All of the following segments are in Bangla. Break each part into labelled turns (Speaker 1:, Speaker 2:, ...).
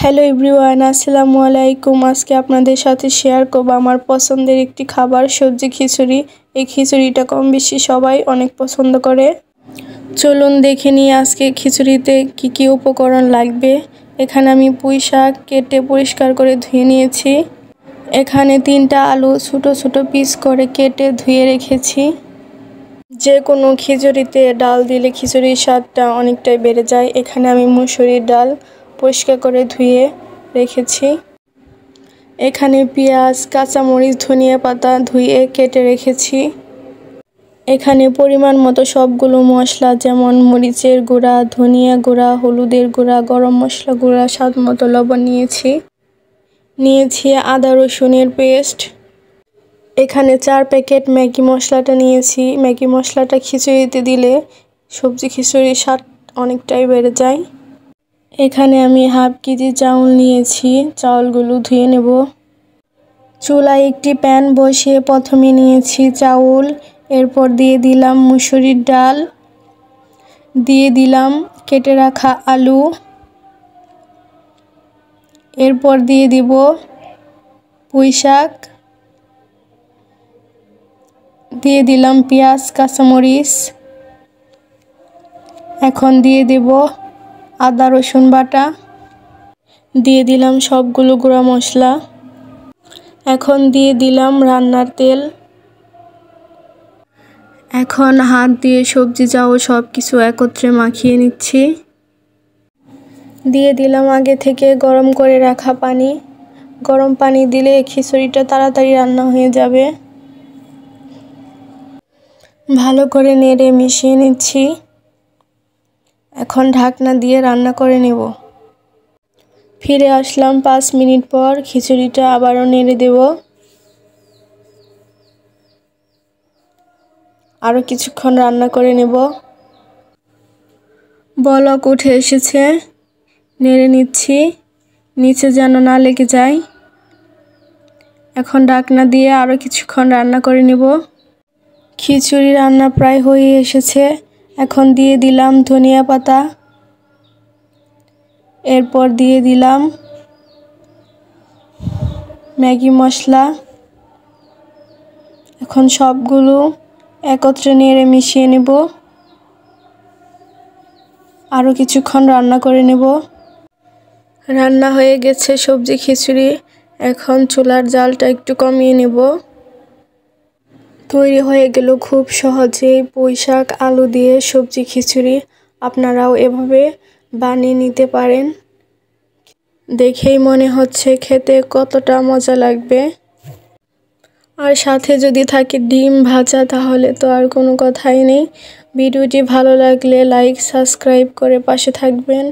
Speaker 1: হ্যালো এভরিওয়ান, আসসালামু আলাইকুম। আজকে আপনাদের সাথে শেয়ার করব আমার পছন্দের একটি খাবার, সবজি খিচুড়ি। এই খিচুড়িটা কম বেশি সবাই অনেক পছন্দ করে। চলুন দেখে নিই আজকে খিচুড়িতে কি কি উপকরণ লাগবে। এখানে আমি পুঁই শাক কেটে পরিষ্কার করে ধুয়ে নিয়েছি। এখানে 3টা আলু ছোট ছোট পিস করে কেটে ধুয়ে রেখেছি। যে কোনো খিচুড়িতে ডাল দিলে খিচুড়ির স্বাদটা অনেকটাই বেড়ে যায়। এখানে আমি মুসুরির ডাল পরিষ্কার করে ধুয়ে রেখেছি। এখানে পেঁয়াজ, কাঁচামরিচ, ধনিয়া পাতা ধুয়ে কেটে রেখেছি। এখানে পরিমাণ মতো সবগুলো মশলা যেমন মরিচের গুঁড়া, ধনিয়া গুঁড়া, হলুদের গুঁড়া, গরম মশলা গুঁড়া, স্বাদ মতো লবণ নিয়েছি আদা রসুনের পেস্ট। এখানে 4 প্যাকেট ম্যাগি মশলাটা নিয়েছি। ম্যাগি মশলাটা খিচুড়িতে দিলে সবজি খিচুড়ির স্বাদ অনেকটাই বেড়ে যায়। এখানে আমি হাফ কেজি চাউল নিয়েছি, চাউলগুলো ধুয়ে নেব। চুলায় একটি প্যান বসিয়ে প্রথমে নিয়েছি চাউল, এরপর দিয়ে দিলাম মুসুরির ডাল, দিয়ে দিলাম কেটে রাখা আলু, এরপর দিয়ে দিব পুঁই শাক, দিয়ে দিলাম পেঁয়াজ কাঁচামরিচ। এখন দিয়ে দেব আদা রসুন বাটা, দিয়ে দিলাম সবগুলো গুঁড়া মশলা। এখন দিয়ে দিলাম রান্নার তেল। এখন হাত দিয়ে সবজি চাউল সব কিছু একত্রে মাখিয়ে নিচ্ছি। দিয়ে দিলাম আগে থেকে গরম করে রাখা পানি। গরম পানি দিলে খিচুড়িটা তাড়াতাড়ি রান্না হয়ে যাবে। ভালো করে নেড়ে মিশিয়ে নিচ্ছি। এখন ঢাকনা দিয়ে রান্না করে নেব। ফিরে আসলাম 5 মিনিট পর। খিচুড়িটা আবারও নেড়ে দেব। আরও কিছুক্ষণ রান্না করে নেব। বলক উঠে এসেছে, নেড়ে নিচ্ছি নিচে যেন না লেগে যায়। এখন ঢাকনা দিয়ে আরও কিছুক্ষণ রান্না করে নেব। খিচুড়ি রান্না প্রায় হয়ে এসেছে। এখন দিয়ে দিলাম ধনিয়া পাতা, এরপর দিয়ে দিলাম ম্যাগি মশলা। এখন সবগুলো একত্রে নেড়ে মিশিয়ে নেব। আরও কিছুক্ষণ রান্না করে নেব। রান্না হয়ে গেছে সবজি খিচুড়ি। এখন চুলার জালটা একটু কমিয়ে নেব। তৈরি হয়ে গেল খুব সহজেই পুঁই শাক আলু দিয়ে সবজি খিচুড়ি। আপনারাও এভাবে বানিয়ে নিতে পারেন। দেখেই মনে হচ্ছে খেতে কতটা মজা লাগবে। আর সাথে যদি থাকে ডিম ভাজা, তাহলে তো আর কোনো কথাই নেই। ভিডিওটি ভালো লাগলে লাইক সাবস্ক্রাইব করে পাশে থাকবেন।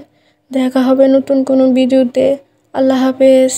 Speaker 1: দেখা হবে নতুন কোনো ভিডিওতে। আল্লাহ হাফেজ।